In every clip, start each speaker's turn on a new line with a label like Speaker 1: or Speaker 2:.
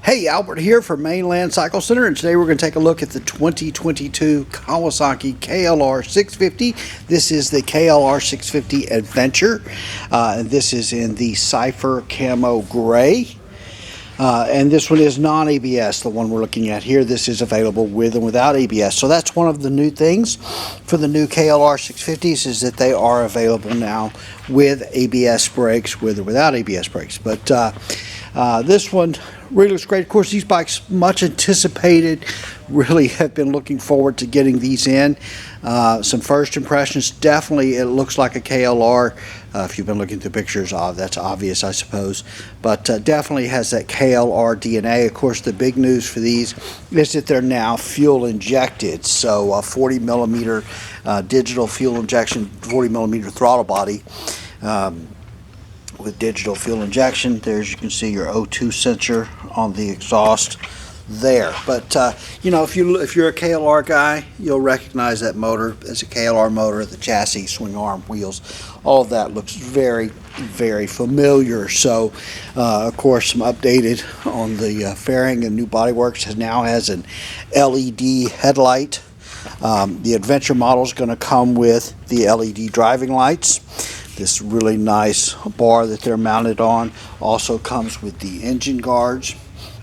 Speaker 1: Hey, Albert here for Mainland Cycle Center, and today we're going to take a look at the 2022 Kawasaki KLR 650. This is the KLR 650 Adventure, and this is in the Cypher Camo Gray. And this one is non-ABS, the one we're looking at here. This is available with and without ABS. So that's one of the new things for the new KLR 650s, is that they are available now with ABS brakes, with or without ABS brakes. But this one really looks great. Of course, these bikes, much anticipated, really have been looking forward to getting these in. Some first impressions, definitely it looks like a KLR. If you've been looking through pictures, that's obvious, I suppose. But definitely has that KLR DNA. Of course, the big news for these is that they're now fuel injected. So 40 millimeter digital fuel injection, 40 millimeter throttle body. With digital fuel injection. There's, you can see your O2 sensor on the exhaust there. But you know, if you're a KLR guy, you'll recognize that motor as a KLR motor. The chassis, swing arm, wheels, all of that looks very, very familiar. So of course, some updated on the fairing, and new bodyworks now has an LED headlight. The Adventure model is going to come with the LED driving lights. This really nice bar that they're mounted on also comes with the engine guards,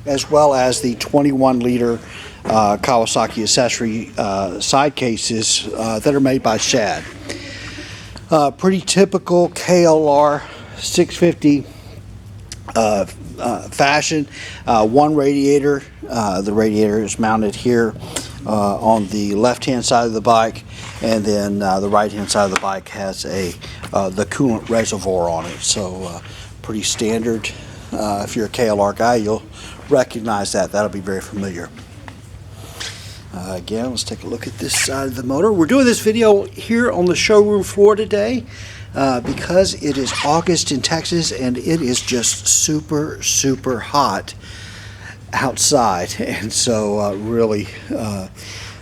Speaker 1: as well as the 21-liter Kawasaki accessory side cases that are made by Shad. Pretty typical KLR 650 fashion. One radiator. The radiator is mounted here on the left-hand side of the bike, and then the right-hand side of the bike has the coolant reservoir on it. So pretty standard. If you're a KLR guy, you'll recognize that. That'll be very familiar. Again, let's take a look at this side of the motor. We're doing this video here on the showroom floor today because it is August in Texas, and it is just super, super hot outside, and so really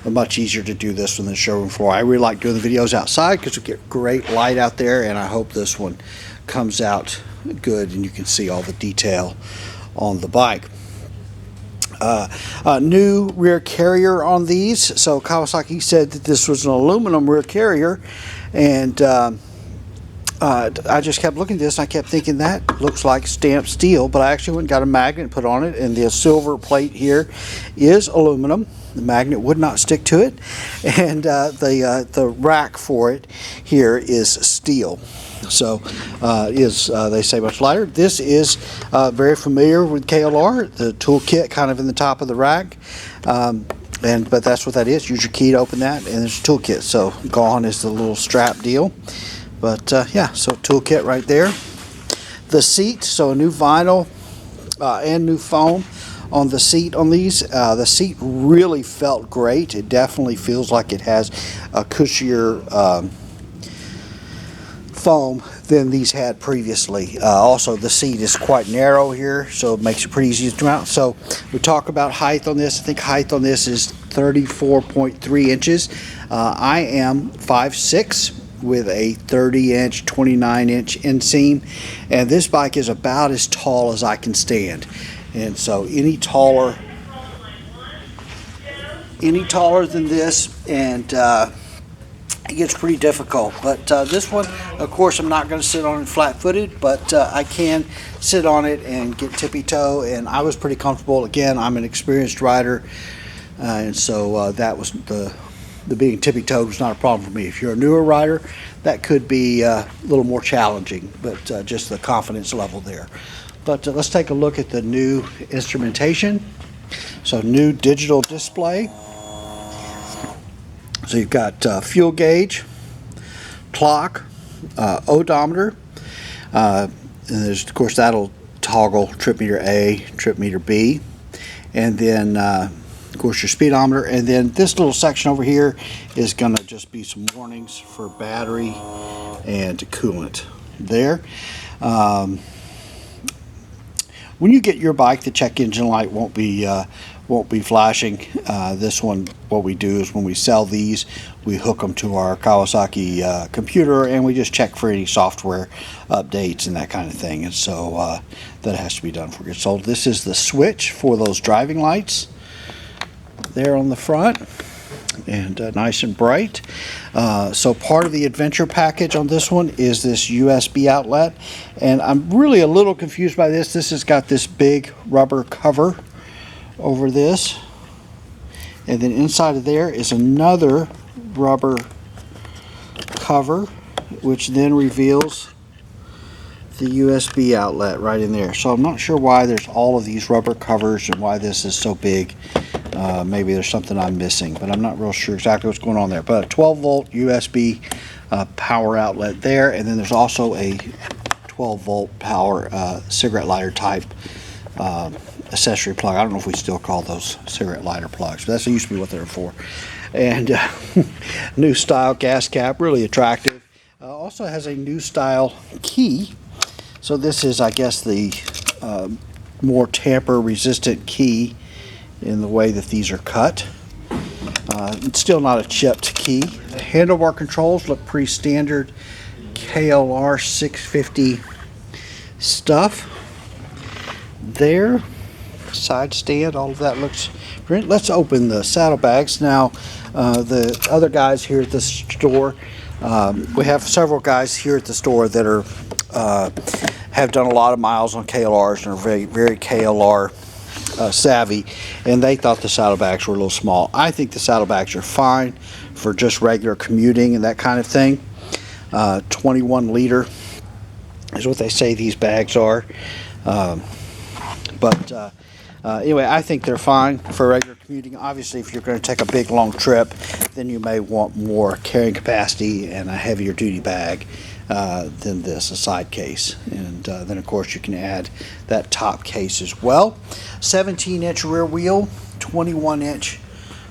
Speaker 1: much easier to do this from the showroom floor. I really like doing the videos outside because we get great light out there, and I hope this one comes out good and you can see all the detail on the bike. New rear carrier on these. So Kawasaki said that this was an aluminum rear carrier, and I just kept looking at this and I kept thinking that looks like stamped steel, but I actually went and got a magnet and put on it, and the silver plate here is aluminum. The magnet would not stick to it, and the rack for it here is steel. So they say much lighter. This is very familiar with KLR. The toolkit kind of in the top of the rack, but that's what that is. Use your key to open that, and there's a toolkit. So gone is the little strap deal. But yeah, so toolkit right there. The seat, so a new vinyl and new foam on the seat on these. The seat really felt great. It definitely feels like it has a cushier foam than these had previously. Also, the seat is quite narrow here, so it makes it pretty easy to mount. So we talk about height on this. I think height on this is 34.3 inches. I am 5'6", with a 30-inch, 29-inch inseam, and this bike is about as tall as I can stand. And so any taller than this, and it gets pretty difficult. But this one, of course, I'm not going to sit on it flat-footed, but I can sit on it and get tippy-toe, and I was pretty comfortable. Again, I'm an experienced rider, and so that was the being tippy-toed was not a problem for me. If you're a newer rider, that could be a little more challenging, but just the confidence level there. But let's take a look at the new instrumentation. So new digital display. So you've got fuel gauge, clock, odometer, and there's, of course, that'll toggle trip meter A, trip meter B, and then of course your speedometer, and then this little section over here is going to just be some warnings for battery and coolant there. when you get your bike, the check engine light won't be flashing. This one, what we do is when we sell these, we hook them to our Kawasaki computer, and we just check for any software updates and that kind of thing. And so that has to be done before it gets sold. This is the switch for those driving lights there on the front, and nice and bright. So part of the adventure package on this one is this USB outlet, and I'm really a little confused by this. This has got this big rubber cover over this, and then inside of there is another rubber cover, which then reveals the USB outlet right in there. So I'm not sure why there's all of these rubber covers and why this is so big. Maybe there's something I'm missing, but I'm not real sure exactly what's going on there. But a 12 volt USB power outlet there, and then there's also a 12 volt power cigarette lighter type accessory plug. I don't know if we still call those cigarette lighter plugs, but that used to be what they're for. And new style gas cap, really attractive. Also has a new style key. So this is, I guess, the more tamper resistant key in the way that these are cut. It's still not a chipped key. The handlebar controls look pretty standard KLR 650 stuff there. Side stand, all of that looks great. Let's open the saddlebags. Now, the other guys here at the store, we have several guys here at the store that are have done a lot of miles on KLRs and are very, very KLR savvy, and they thought the saddlebags were a little small. I think the saddlebags are fine for just regular commuting and that kind of thing. 21 liter is what they say these bags are. Anyway, I think they're fine for regular commuting. Obviously, if you're going to take a big long trip, then you may want more carrying capacity and a heavier duty bag than this, a side case. And then, of course, you can add that top case as well. 17-inch rear wheel, 21-inch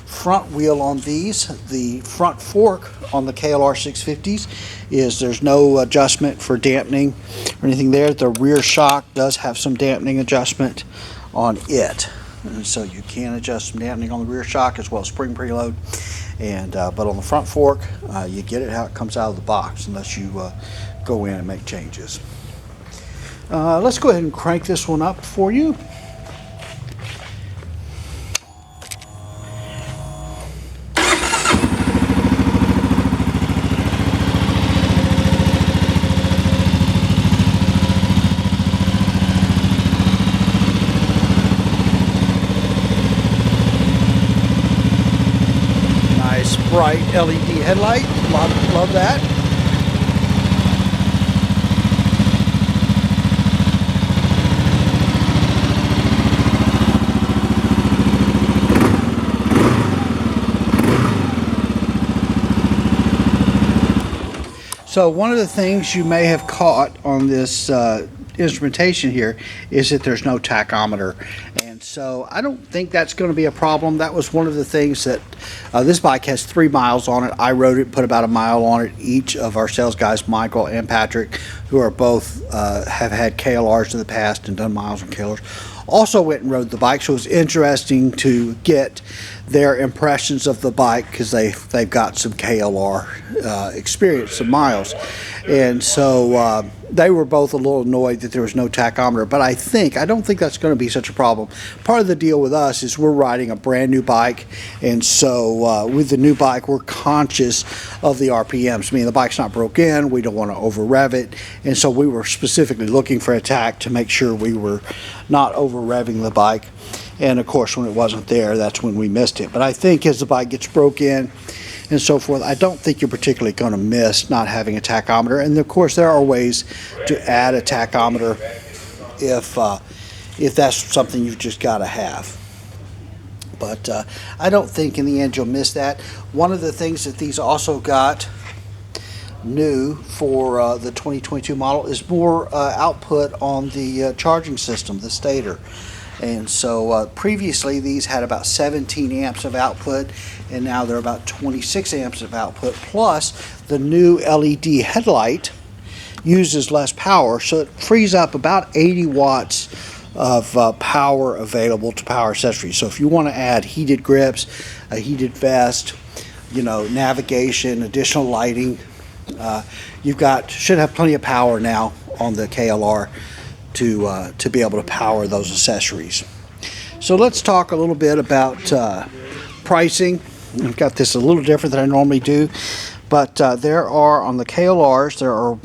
Speaker 1: front wheel on these. The front fork on the KLR 650s is there's no adjustment for dampening or anything there. The rear shock does have some dampening adjustment on it, and so you can adjust some dampening on the rear shock as well as spring preload. And but on the front fork, you get it how it comes out of the box unless you go in and make changes. Let's go ahead and crank this one up for you. Bright LED headlight, love that. So one of the things you may have caught on this instrumentation here is that there's no tachometer, and so I don't think that's going to be a problem. That was one of the things that this bike has 3 miles on it. I rode it, put about a mile on it. Each of our sales guys, Michael and Patrick, who are both have had KLRs in the past and done miles on KLRs, also went and rode the bike. So it was interesting to get their impressions of the bike because they've got some KLR experience, some miles, and so they were both a little annoyed that there was no tachometer. But I don't think that's going to be such a problem. Part of the deal with us is we're riding a brand new bike, and so with the new bike we're conscious of the RPMs. I mean, the bike's not broke in, we don't want to over rev it, and so we were specifically looking for a tach to make sure we were not over revving the bike. And of course, when it wasn't there, that's when we missed it. But I think as the bike gets broke in and so forth, I don't think you're particularly going to miss not having a tachometer. And of course, there are ways to add a tachometer if that's something you've just got to have. But I don't think in the end you'll miss that. One of the things that these also got new for the 2022 model is more output on the charging system, the stator. And so previously these had about 17 amps of output, and now they're about 26 amps of output. Plus the new LED headlight uses less power, so it frees up about 80 watts of power available to power accessories. So if you want to add heated grips, a heated vest, you know, navigation, additional lighting, should have plenty of power now on the KLR to be able to power those accessories. So let's talk a little bit about pricing. I've got this a little different than I normally do, but there are, on the KLRs, there are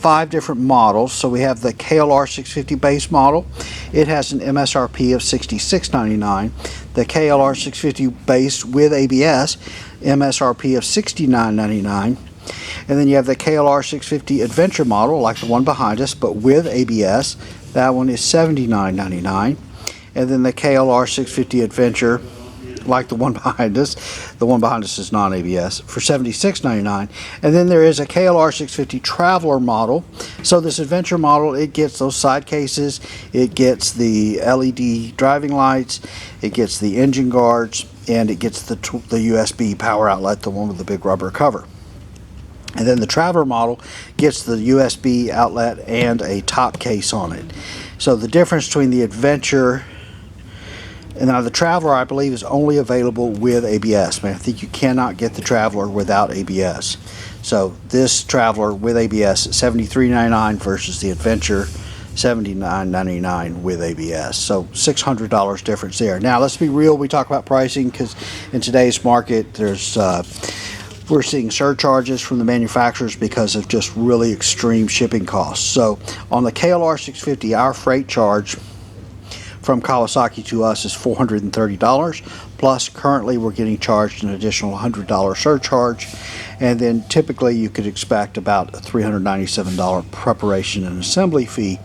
Speaker 1: 5 different models. So we have the KLR 650 base model. It has an MSRP of $66.99. The KLR 650 base with ABS, MSRP of $69.99. And then you have the KLR 650 Adventure model, like the one behind us, but with ABS. That one is $79.99. And then the KLR 650 Adventure, like the one behind us. The one behind us is non-ABS, for $76.99. And then there is a KLR 650 Traveler model. So this Adventure model, it gets those side cases, it gets the LED driving lights, it gets the engine guards, and it gets the USB power outlet, the one with the big rubber cover. And then the Traveler model gets the USB outlet and a top case on it. So the difference between the Adventure and now the Traveler, I believe, is only available with ABS. I think you cannot get the Traveler without ABS. So this Traveler with ABS is $73.99 versus the Adventure $79.99 with ABS. So $600 difference there. Now let's be real. We talk about pricing because in today's market, we're seeing surcharges from the manufacturers because of just really extreme shipping costs. So on the KLR 650, our freight charge from Kawasaki to us is $430, plus currently we're getting charged an additional $100 surcharge, and then typically you could expect about a $397 preparation and assembly fee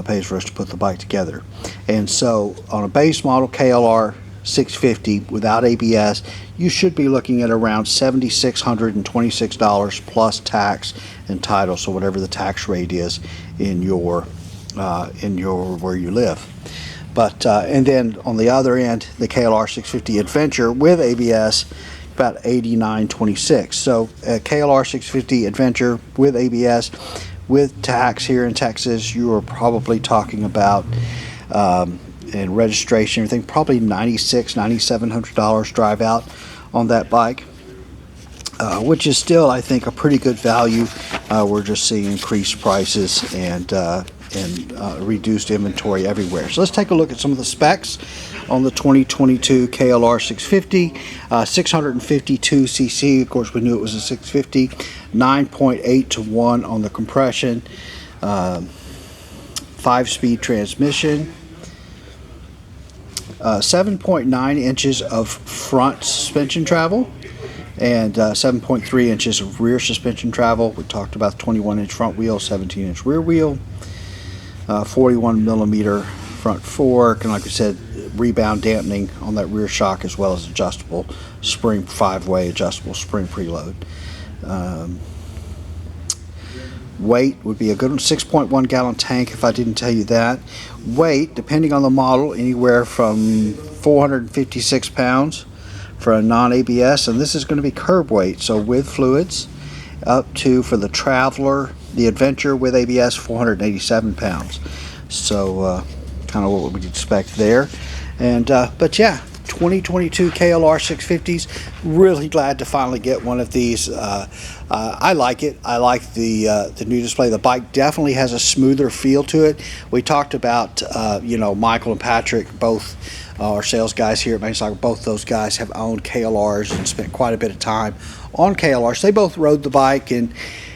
Speaker 1: pays for us to put the bike together. And so on a base model KLR 650 without ABS, you should be looking at around $7,626 plus tax and title, so whatever the tax rate is in your where you live. But and then on the other end, the KLR 650 Adventure with ABS, about $89.26. So KLR 650 Adventure with ABS with tax here in Texas, you are probably talking about and registration, everything, probably $9,700 drive out on that bike, which is still, I think, a pretty good value. We're just seeing increased prices and reduced inventory everywhere. So let's take a look at some of the specs on the 2022 KLR 650. 652 cc, of course we knew it was a 650, 9.8 to 1 on the compression, 5-speed transmission, 7.9 inches of front suspension travel, and 7.3 inches of rear suspension travel. We talked about 21-inch front wheel, 17-inch rear wheel, 41 millimeter front fork, and like I said, rebound dampening on that rear shock, as well as adjustable spring, 5-way adjustable spring preload. Weight would be a good one, 6.1 gallon tank if I didn't tell you that. Weight, depending on the model, anywhere from 456 pounds for a non-ABS, and this is going to be curb weight, so with fluids, up to, for the Traveler, the Adventure with ABS, 487 pounds. So kind of what we'd expect there. And but yeah, 2022 KLR 650s, really glad to finally get one of these. I like it. I like the new display. The bike definitely has a smoother feel to it. We talked about Michael and Patrick, both our sales guys here at Mainland, both those guys have owned KLRs and spent quite a bit of time on KLRs. They both rode the bike, and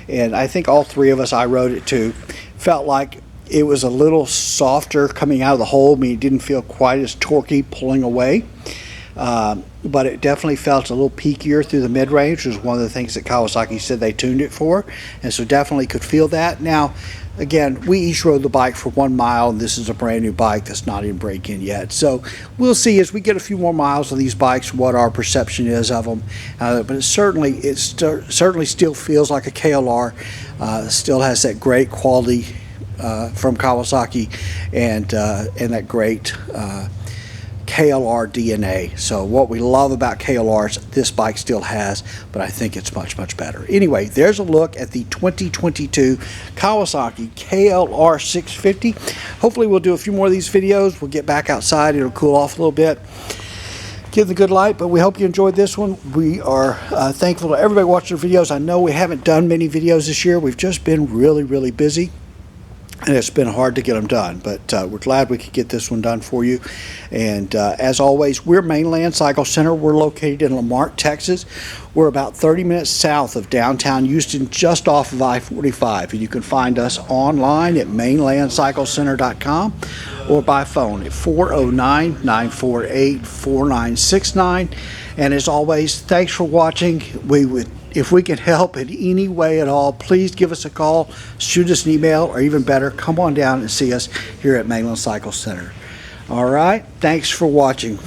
Speaker 1: I think all three of us, I rode it too, felt like it was a little softer coming out of the hole. I mean, it didn't feel quite as torquey pulling away, but it definitely felt a little peakier through the mid-range, which was one of the things that Kawasaki said they tuned it for, and so definitely could feel that. Now, again, we each rode the bike for 1 mile, and this is a brand new bike that's not in break-in yet. So we'll see as we get a few more miles of these bikes what our perception is of them. But it certainly still feels like a KLR. Still has that great quality from Kawasaki and that great KLR DNA. So what we love about KLRs, this bike still has, but I think it's much, much better. Anyway, there's a look at the 2022 Kawasaki KLR 650. Hopefully we'll do a few more of these videos. We'll get back outside. It'll cool off a little bit. Give the good light, but we hope you enjoyed this one. We are thankful to everybody watching our videos. I know we haven't done many videos this year. We've just been really, really busy, and it's been hard to get them done, but we're glad we could get this one done for you. And as always, we're Mainland Cycle Center. We're located in Marque, Texas. We're about 30 minutes south of downtown Houston, just off of I-45. And you can find us online at mainlandcyclecenter.com or by phone at 409-948-4969. And as always, thanks for watching. If we can help in any way at all, please give us a call, shoot us an email, or even better, come on down and see us here at Mainland Cycle Center. All right, thanks for watching.